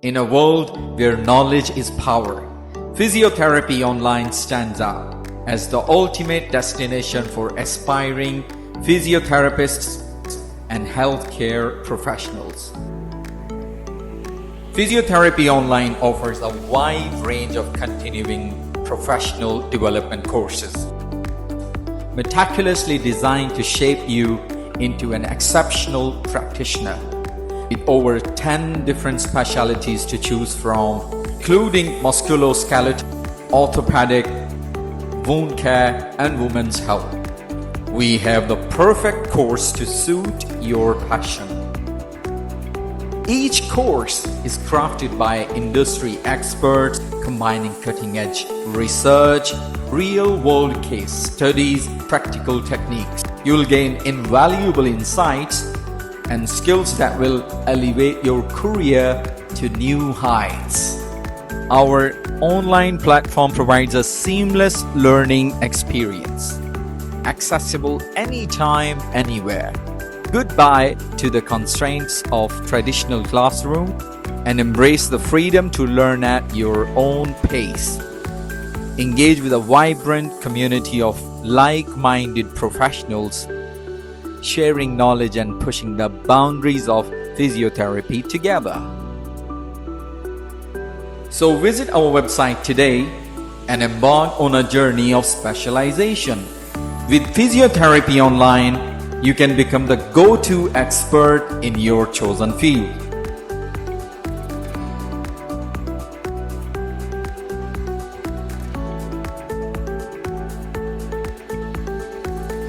In a world where knowledge is power, Physiotherapy Online stands out as the ultimate destination for aspiring physiotherapists and healthcare professionals. Physiotherapy Online offers a wide range of continuing professional development courses, meticulously designed to shape you into an exceptional practitioner. With over 10 different specialties to choose from, including musculoskeletal, orthopedic, wound care, and women's health, we have the perfect course to suit your passion. Each course is crafted by industry experts, combining cutting-edge research, real-world case studies, practical techniques. You'll gain invaluable insights and skills that will elevate your career to new heights. Our online platform provides a seamless learning experience, accessible anytime, anywhere. Goodbye to the constraints of traditional classroom and embrace the freedom to learn at your own pace. Engage with a vibrant community of like-minded professionals, sharing knowledge and pushing the boundaries of physiotherapy together. So visit our website today and embark on a journey of specialization. With Physiotherapy Online, you can become the go-to expert in your chosen field.